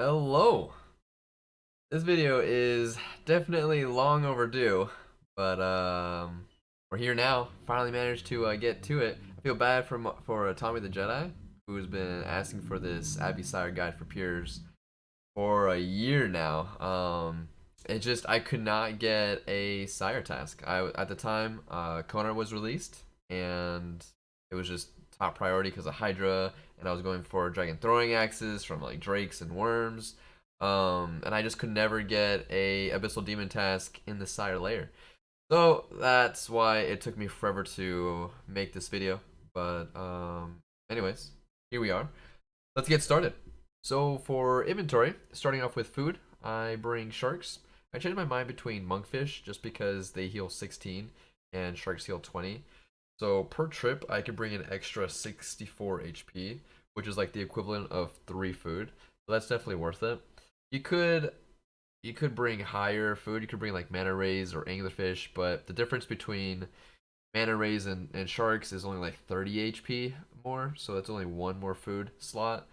Hello. This video is definitely long overdue, but we're here now. Finally managed to get to it. I feel bad for Tommy the Jedi, who's been asking for this Sire guide for peers for a year now. It just I could not get a Sire task. I at the time Kona was released, and it was just top priority because of Hydra, and I was going for dragon throwing axes from like drakes and worms. And I just could never get a abyssal demon task in the Sire layer. So that's why it took me forever to make this video. But anyways, here we are. Let's get started. So for inventory, starting off with food, I bring sharks. I changed my mind between monkfish just because they heal 16 and sharks heal 20. So per trip, I can bring an extra 64 HP, which is like the equivalent of 3 food. So that's definitely worth it. You could you could bring higher food. You could bring like manta rays or anglerfish, but the difference between manta rays and sharks is only like 30 HP more, so that's only one more food slot.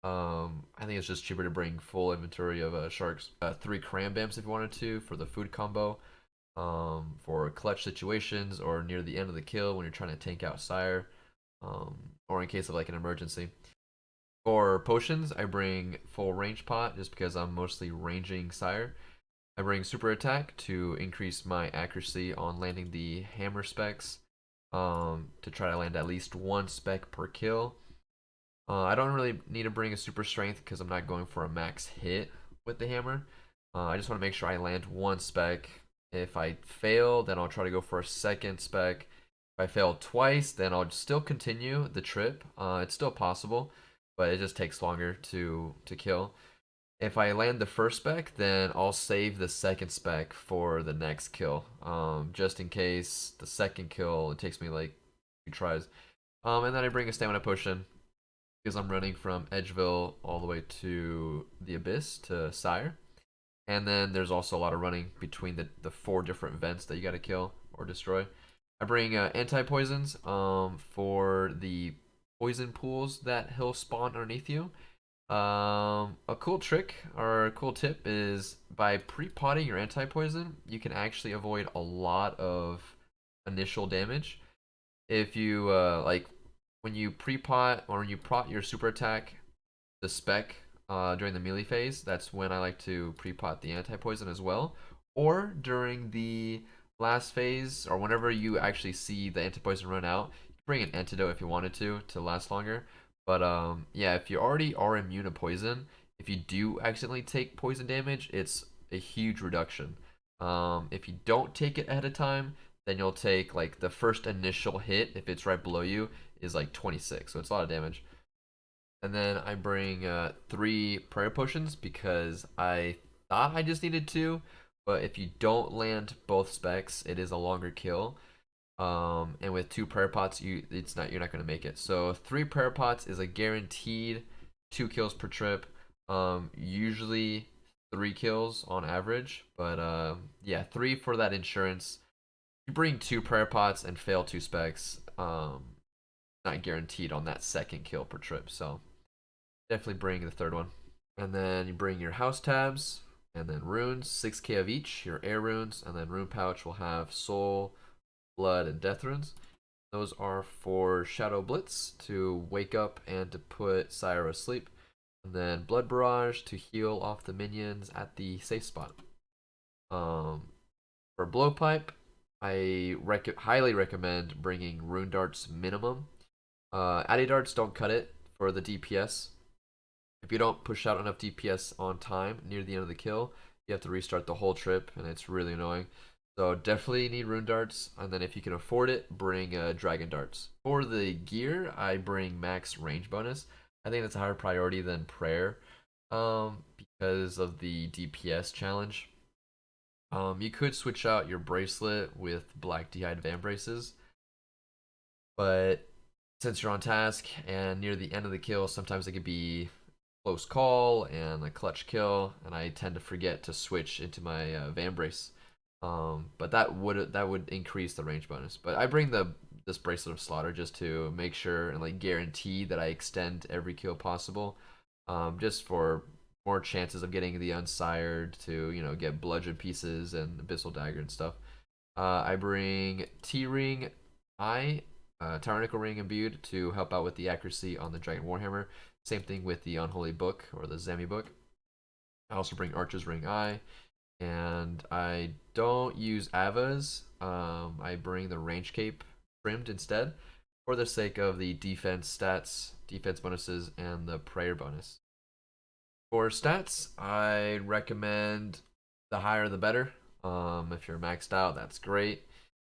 I think it's just cheaper to bring full inventory of sharks. 3 cram bams if you wanted to for the food combo. For clutch situations or near the end of the kill when you're trying to tank out Sire, or in case of like an emergency. For potions, I bring full range pot just because I'm mostly ranging Sire. I bring super attack to increase my accuracy on landing the hammer specs, to try to land at least 1 spec per kill. I don't really need to bring a super strength because I'm not going for a max hit with the hammer. I just want to make sure I land 1 spec. If I fail, then I'll try to go for a second spec. If I fail twice, then I'll still continue the trip. It's still possible, but it just takes longer to kill. If I land the first spec, then I'll save the second spec for the next kill, just in case the second kill it takes me like 2 tries. And then I bring a stamina potion because I'm running from Edgeville all the way to the Abyss to Sire. And then there's also a lot of running between the 4 different vents that you got to kill or destroy. I bring anti-poisons for the poison pools that he'll spawn underneath you. A cool trick or a cool tip is by pre-potting your anti-poison, you can actually avoid a lot of initial damage. If you like when you pre-pot or when you prot your super attack, the spec during the melee phase, that's when I like to pre-pot the anti-poison as well. Or during the last phase, or whenever you actually see the anti-poison run out, you can bring an antidote if you wanted to last longer. But yeah, if you already are immune to poison, if you do accidentally take poison damage, it's a huge reduction. If you don't take it ahead of time, then you'll take like the first initial hit, if it's right below you, is like 26, so it's a lot of damage. And then I bring 3 prayer potions because I thought I just needed 2, but if you don't land both specs, it is a longer kill. And with 2 prayer pots, you're not gonna make it. So 3 prayer pots is a guaranteed 2 kills per trip. Usually 3 kills on average, but yeah, 3 for that insurance. You bring 2 prayer pots and fail 2 specs. Not guaranteed on that second kill per trip. So definitely bring the third one. And then you bring your house tabs and then runes, 6k of each, your air runes, and then rune pouch will have soul, blood, and death runes. Those are for Shadow Blitz to wake up and to put Sire asleep. And then Blood Barrage to heal off the minions at the safe spot. For Blowpipe, I highly recommend bringing Rune Darts minimum. Addy Darts don't cut it for the DPS. If you don't push out enough DPS on time near the end of the kill, you have to restart the whole trip, and it's really annoying. So definitely need rune darts, and then if you can afford it, bring dragon darts. For the gear, I bring max range bonus. I think that's a higher priority than prayer, because of the DPS challenge. You could switch out your bracelet with black d'hide van braces, but since you're on task and near the end of the kill, sometimes it could be close call and a clutch kill, and I tend to forget to switch into my van brace. But that would increase the range bonus. But I bring this bracelet of slaughter just to make sure and like guarantee that I extend every kill possible. Just for more chances of getting the unsired to, you know, get bludgeon pieces and abyssal dagger and stuff. I bring T-ring tyrannical ring imbued to help out with the accuracy on the dragon warhammer. Same thing with the unholy book or the Zemi book. I also bring archer's ring I, and I don't use Avas. I bring the range cape trimmed instead for the sake of the defense stats, defense bonuses, and the prayer bonus. For stats, I recommend the higher the better. If you're maxed out, that's great.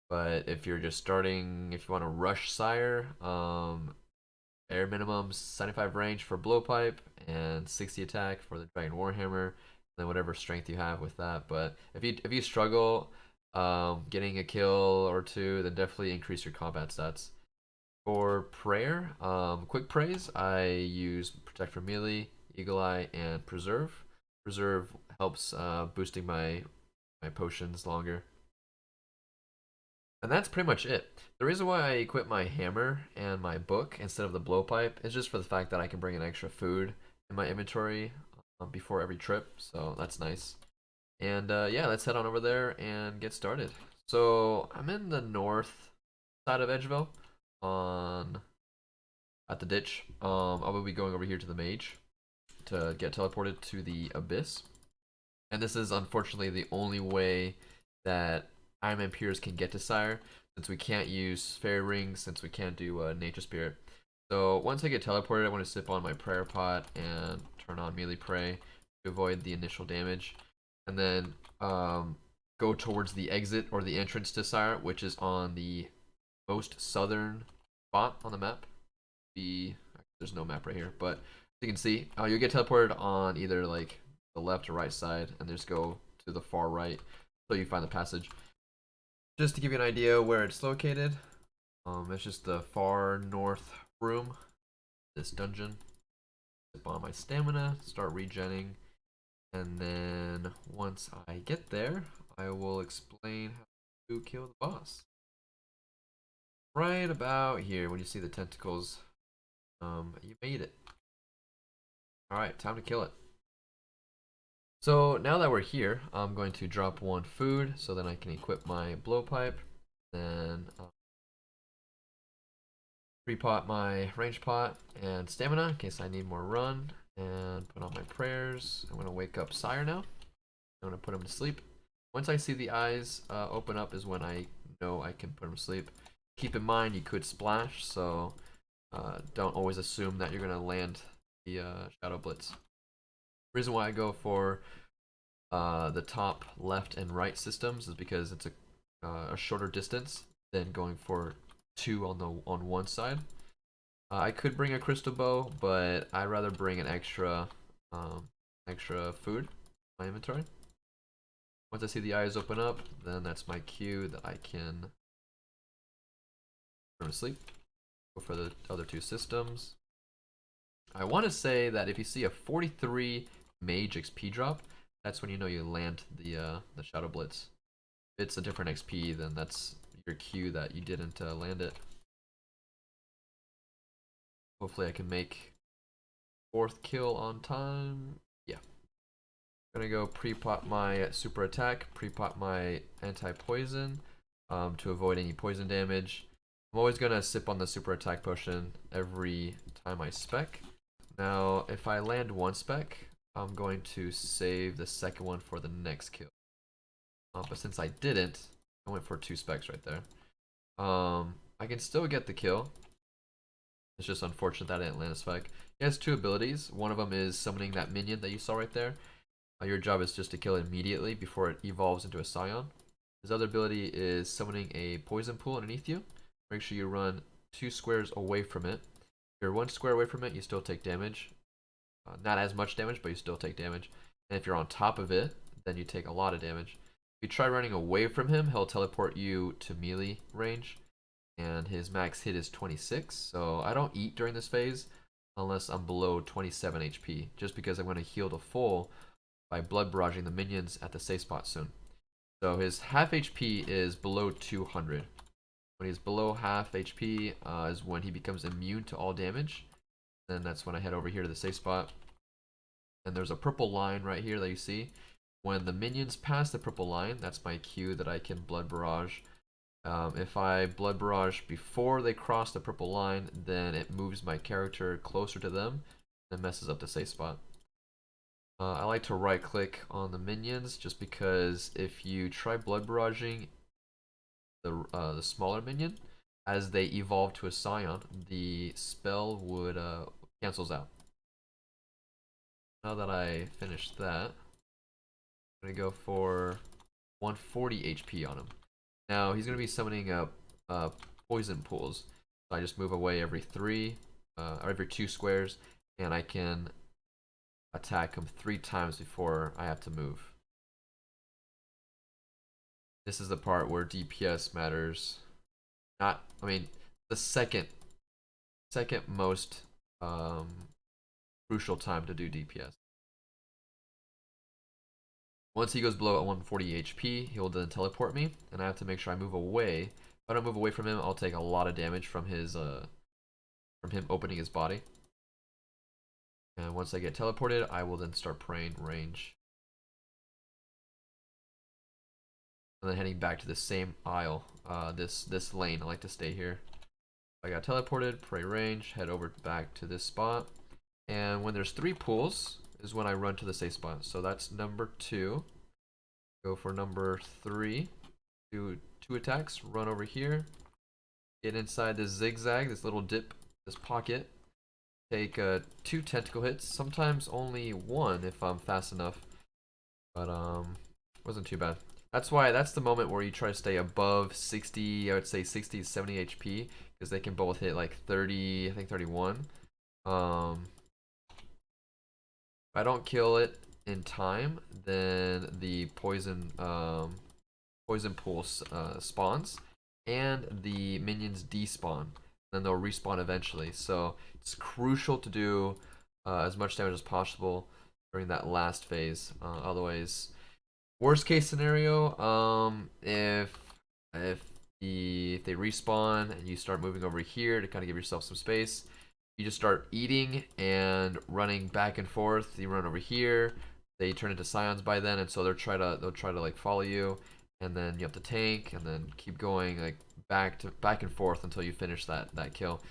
But if you're just starting, if you want to rush Sire, bare minimum 75 range for blowpipe and 60 attack for the dragon warhammer, and then whatever strength you have with that. But if you struggle getting a kill or two, then definitely increase your combat stats. For prayer, quick praise, I use protect from melee, eagle eye, and preserve. Preserve helps boosting my potions longer. And that's pretty much it. The reason why I equip my hammer and my book instead of the blowpipe is just for the fact that I can bring in extra food in my inventory before every trip, so that's nice. And yeah, let's head on over there and get started. So I'm in the north side of Edgeville, at the ditch. I will be going over here to the mage to get teleported to the abyss. And this is unfortunately the only way that Iron Man Peers can get to Sire, since we can't use fairy rings, since we can't do nature spirit. So once I get teleported, I want to sip on my prayer pot and turn on melee pray to avoid the initial damage, and then go towards the exit or the entrance to Sire, which is on the most southern spot on the map. There's no map right here, but you can see you'll get teleported on either like the left or right side, and just go to the far right so you find the passage. Just to give you an idea where it's located, it's just the far north room, this dungeon. Sip on my stamina, start regenning, and then once I get there, I will explain how to kill the boss. Right about here, when you see the tentacles, you made it. Alright, time to kill it. So now that we're here, I'm going to drop one food so then I can equip my blowpipe. Then repot my range pot and stamina in case I need more run, and put on my prayers. I'm gonna wake up Sire now. I'm gonna put him to sleep. Once I see the eyes open up is when I know I can put him to sleep. Keep in mind you could splash, so don't always assume that you're gonna land the shadow blitz. Reason why I go for the top left and right systems is because it's a shorter distance than going for two on one side. I could bring a crystal bow, but I'd rather bring an extra food in my inventory. Once I see the eyes open up, then that's my cue that I can go to sleep. Go for the other two systems. I want to say that if you see a 43 mage XP drop, that's when you know you land the Shadow Blitz. If it's a different XP, then that's your cue that you didn't land it. Hopefully I can make fourth kill on time. Yeah. I'm gonna go pre-pot my super attack, pre-pot my anti-poison to avoid any poison damage. I'm always gonna sip on the super attack potion every time I spec. Now, if I land one spec, I'm going to save the second one for the next kill. But since I didn't, I went for two specs right there. I can still get the kill. It's just unfortunate that I didn't land a spec. He has two abilities. One of them is summoning that minion that you saw right there. Your job is just to kill it immediately before it evolves into a scion. His other ability is summoning a poison pool underneath you. Make sure you run 2 squares away from it. If you're 1 square away from it, you still take damage. Not as much damage, but you still take damage. And if you're on top of it, then you take a lot of damage. If you try running away from him, he'll teleport you to melee range. And his max hit is 26. So I don't eat during this phase unless I'm below 27 HP. Just because I'm going to heal to full by blood barraging the minions at the safe spot soon. So his half HP is below 200. When he's below half HP is when he becomes immune to all damage. Then that's when I head over here to the safe spot. And there's a purple line right here that you see. When the minions pass the purple line, that's my cue that I can Blood Barrage. If I Blood Barrage before they cross the purple line, then it moves my character closer to them and messes up the safe spot. I like to right click on the minions just because if you try Blood Barraging the smaller minion, as they evolve to a Scion, the spell would cancels out. Now that I finished that, I'm gonna go for 140 HP on him. Now he's gonna be summoning up poison pools. So I just move away every or every 2 squares, and I can attack him 3 times before I have to move. This is the part where DPS matters. The second most crucial time to do DPS. Once he goes below at 140 HP, he'll then teleport me, and I have to make sure I move away. If I don't move away from him, I'll take a lot of damage from him opening his body. And once I get teleported, I will then start praying range. And then heading back to the same aisle, this lane. I like to stay here. I got teleported, pray range, head over back to this spot. And when there's 3 pools is when I run to the safe spot. So that's number 2. Go for number 3. Do 2 attacks, run over here. Get inside this zigzag, this little dip, this pocket. Take 2 tentacle hits, sometimes only 1 if I'm fast enough. But wasn't too bad. That's the moment where you try to stay above 60, I would say 60 to 70 HP, because they can both hit like 30, I think 31. If I don't kill it in time, then the poison pool spawns, and the minions despawn. Then they'll respawn eventually. So it's crucial to do as much damage as possible during that last phase. Otherwise, worst case scenario, if they respawn and you start moving over here to kind of give yourself some space, you just start eating and running back and forth. You run over here, they turn into Scions by then, and so they'll try to like follow you, and then you have to tank and then keep going like back and forth until you finish that kill.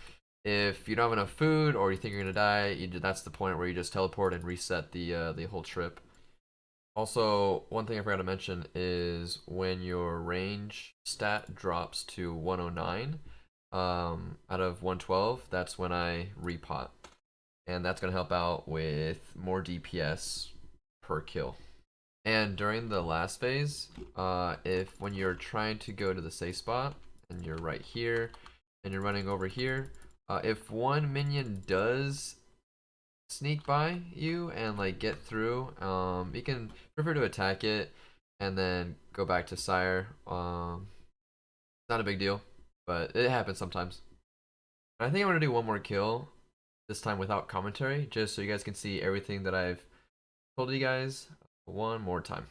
If you don't have enough food or you think you're gonna die, that's the point where you just teleport and reset the whole trip. Also, one thing I forgot to mention is when your range stat drops to 109 out of 112, that's when I repot, and that's gonna help out with more DPS per kill. And during the last phase, when you're trying to go to the safe spot and you're right here and you're running over here, if one minion does sneak by you and like get through, you can prefer to attack it and then go back to Sire. Not a big deal, but it happens sometimes. I think I'm gonna do one more kill, this time without commentary, just so you guys can see everything that I've told you guys one more time.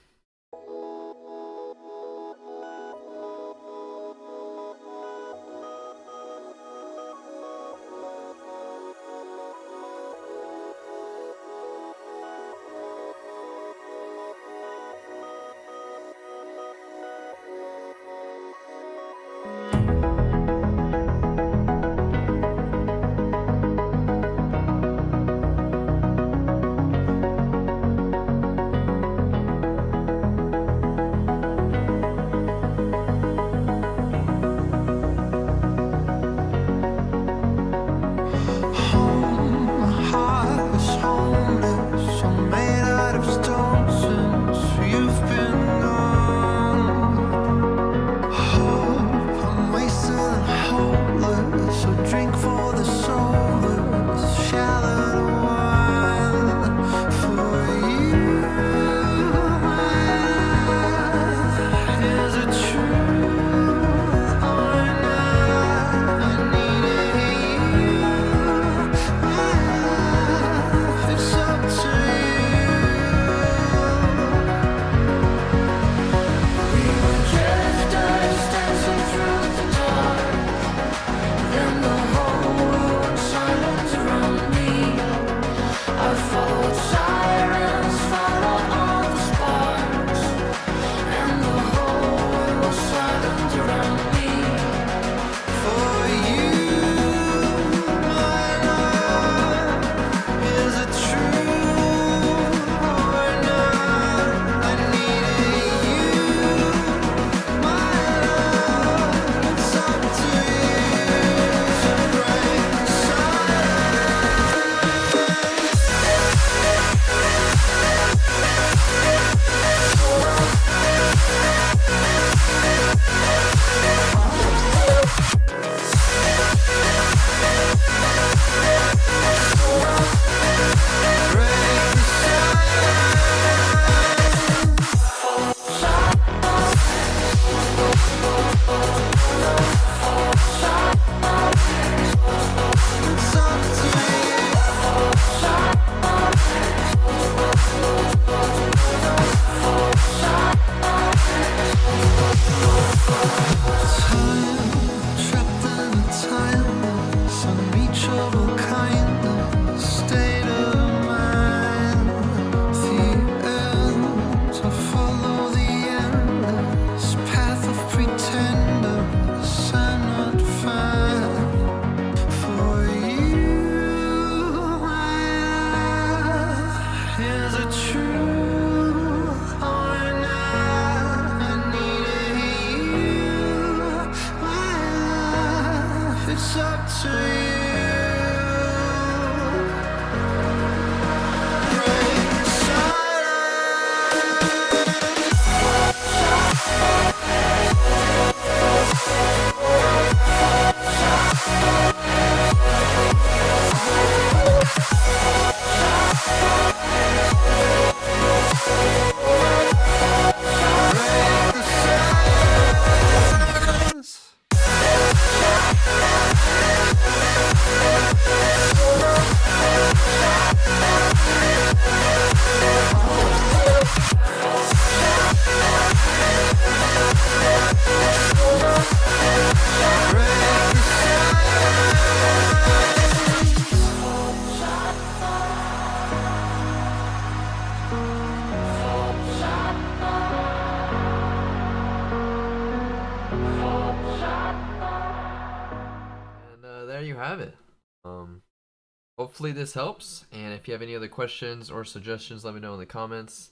hopefully this helps. And if you have any other questions or suggestions, let me know in the comments.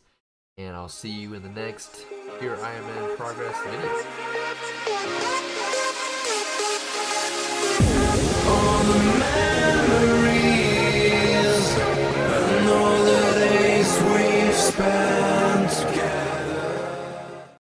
And I'll see you in the next Here I Am in Progress video.